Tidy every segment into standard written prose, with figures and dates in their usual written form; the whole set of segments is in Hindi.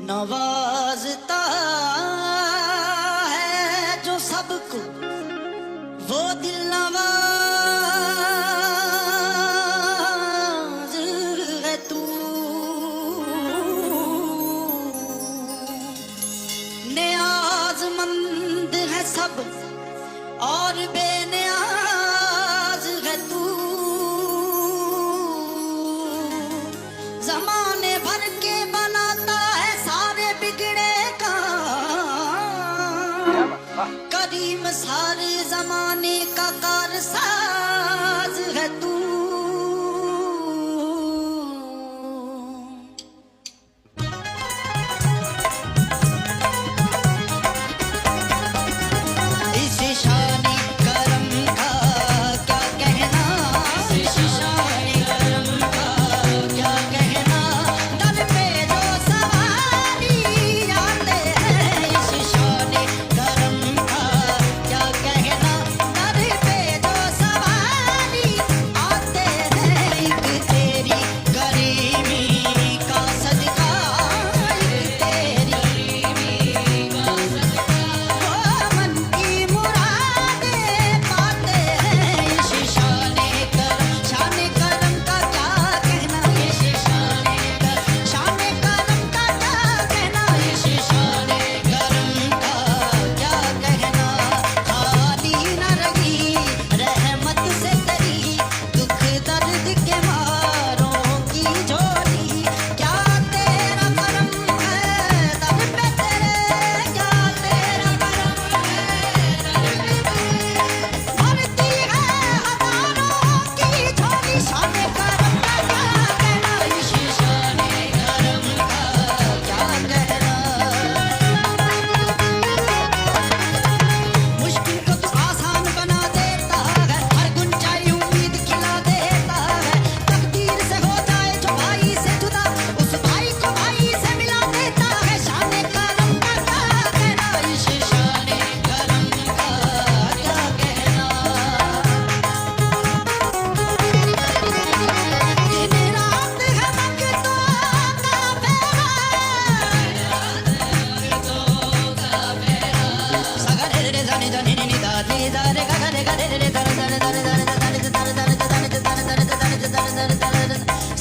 नवाजता है जो सबको वो दिल नवाज है तू। नियाजमंद है सब और बेनियाज है तू। जमाने भर के बनाता है सारे बिगड़े काम। करीम सारे जमाने का कारसाज है तू। इस शानी करम का क्या कहना, इस शानी करम का क्या कहना। दर पे जो सवारी आते हैं, इस शानी करम का क्या कहना। दर पे जो सवारी आते हैं, एक तेरी करीमी का सदका, एक तेरी करीमी का सदका। वो मन की मुरादें पाते हैं, इस शाने करम का क्या कहना। इस शाने करम का क्या कहना, इस शाने करम का क्या कहना। खाली न रही रहमत से तेरी, दुख दर्द के मारों की झोली। क्या तेरा करम है दर पे तेरे, क्या तेरा करम है दर पे तेरे। भरती है हजारों की झोली, शाने करम का क्या कहना, इस शाने करम का क्या कहना। मुश्किल को तू आसान बना देता है, हर गुंजाई उम्मीद खिला देता है। तकदीर से हो जाए जो भाई से जुदा, उस भाई को भाई से मिला देता है। शाने करम का क्या कहना, इस शाने करम का क्या कहना। दिन रात है वक्तों का फेरा, सगा रे रे जाने जाने नि दा नि दा रे गा रे गा रे रे दा दा दा दा दा दा दा दा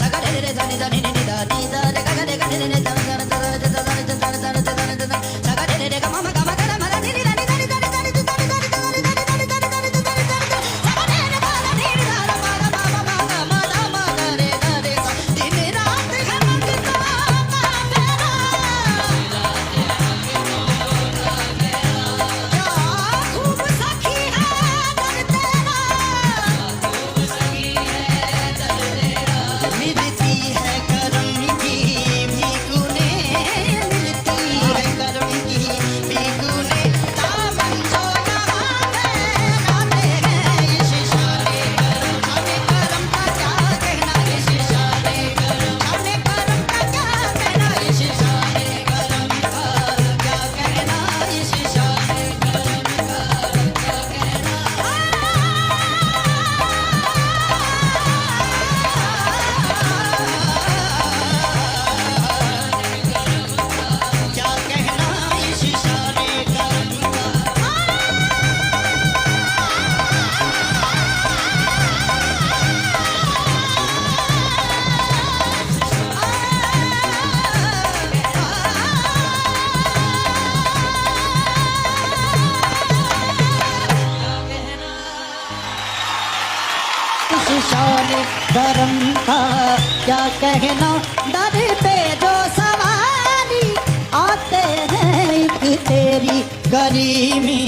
सगा रे रे जाने जाने नि दा नि दा रे गा रे गा रे रे दा दा दा दा दा सगा रे रे गा मा गा मा गा मा दा नि दा नि दा नि दा नि दा नि दा नि दा नि दा नि दा नि दा नि सगा रे रे गा दा नि दा रा मा गा मा मा गा मा दा मा गा रे गा रे सा। दिन रात है वक्तों का फेरा, क्या खूब सखी है दर तेरा। मिलती है करम की भीगुने, मिलती है करम की भीगुने। दामन जो नहाते नाते हैं, इस शाने करम का क्या कहना, इस शाने करम का क्या कहना, इस शाने करम का क्या कहना, इस शाने करम का क्या कहना। क्या कहना, इस शाने करम का। इस शाने करम का क्या कहना। दर पे जो सवारी आते हैं, एक तेरी करीमी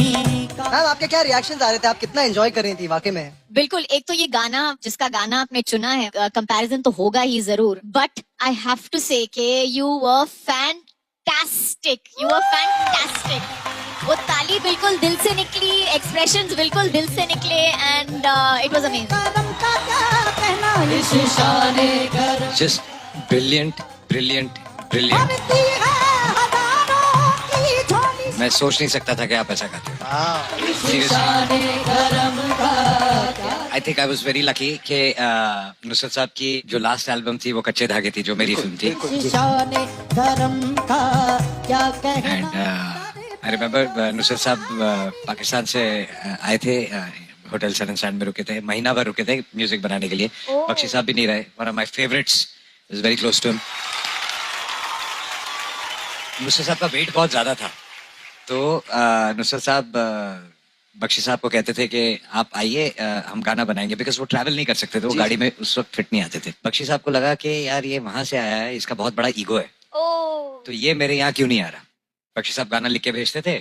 का। मैम आपके क्या रिएक्शंस आ रहे थे, आप कितना एंजॉय कर रही थी वाकई में? बिल्कुल। एक तो ये गाना, जिसका गाना आपने चुना है, कंपैरिजन तो होगा ही जरूर, बट आई हैव टू से कि you were fantastic, you were fantastic. वो ताली बिल्कुल दिल से निकली, एक्सप्रेशंस बिल्कुल दिल से निकले, एंड इट वाज अमेजिंग। करम का क्या कहना, इस शाने करम। Just brilliant, brilliant, brilliant. भरती है हजारों की झोली, मैं सोच नहीं सकता था कि आप ऐसा गाते हो। I think I was very lucky कि नुसरत साहब की जो लास्ट एल्बम थी वो कच्चे धागे थी, जो मेरी फिल्म थी। एंड आई रिमेम्बर नुसरत साहब पाकिस्तान से आए थे, होटल सन एंड सैंड में रुके थे, महीना भर रुके थे म्यूजिक बनाने के लिए। बख्शी साहब भी नहीं रहे, one of my favourites, is very close to him. Nusrat साहब का वेट बहुत ज्यादा था, तो नुसरत साहब बख्शी साहब को कहते थे कि आप आइए, हम गाना बनाएंगे, बिकॉज वो ट्रैवल नहीं कर सकते थे, वो गाड़ी में उस वक्त फिट नहीं आते थे। बख्शी साहब को लगा कि यार ये वहां से आया है, इसका बहुत बड़ा ईगो है, तो ये मेरे यहाँ क्यों नहीं आ रहा। बख्शी साहब गाना लिख के भेजते थे,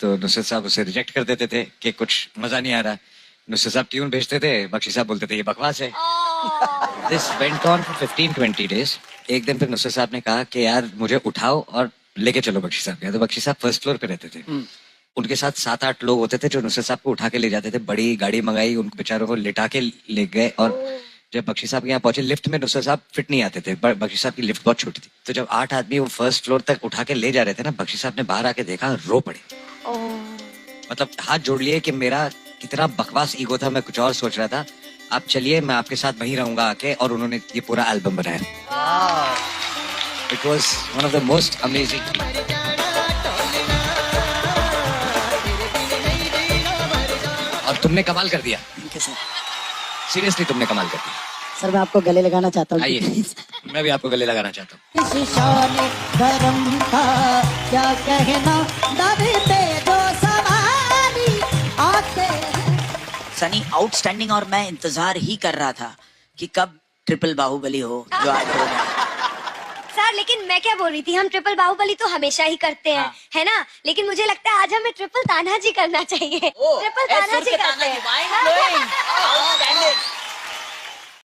तो नुसरत साहब उसे रिजेक्ट कर देते थे कि कुछ मजा नहीं आ रहा। नुसरत साहब ट्यून भेजते थे, बख्शी साहब बोलते थे ये बकवास है। This went on for 15-20 days. एक दिन फिर नुसरत साहब ने कहा कि यार मुझे उठाओ और लेके चलो बख्शी साहब के। तो बख्शी साहब फर्स्ट फ्लोर पे रहते थे, उनके साथ 7-8 लोग होते थे जो नुसरत साहब को उठा के ले जाते थे। बड़ी गाड़ी मंगाई, उनको बेचारों को लिटा के ले गए, और जब बख्शी साहब के यहाँ पहुंचे, लिफ्ट में नुसरत साहब फिट नहीं आते थे, बख्शी साहब की लिफ्ट बहुत छोटी थी। तो जब 8 आदमी वो फर्स्ट फ्लोर तक उठा के ले जा रहे थे ना, बख्शी साहब ने बाहर आके देखा, रो पड़े। मतलब हाथ जोड़ लिए कि मेरा कितना बकवास ईगो था, मैं कुछ और सोच रहा था, आप चलिए मैं आपके साथ वहीं रहूंगा आके। और उन्होंने ये पूरा एल्बम बनाया। It was one of the most amazing. और तुमने कमाल कर दिया, सीरियसली तुमने कमाल कर दिया। सर मैं आपको गले लगाना चाहता हूँ। आइए, मैं भी आपको गले लगाना चाहता हूँ। क्या कहना सनी आउटस्टैंडिंग, और मैं इंतजार ही कर रहा था कि कब ट्रिपल बाहुबली हो जो आज हो गया। सर लेकिन मैं क्या बोल रही थी, हम ट्रिपल बाहुबली तो हमेशा ही करते हैं, है ना, लेकिन मुझे लगता है आज हमें ट्रिपल तान्हाजी करना चाहिए। ट्रिपल तान्हाजी करते हैं।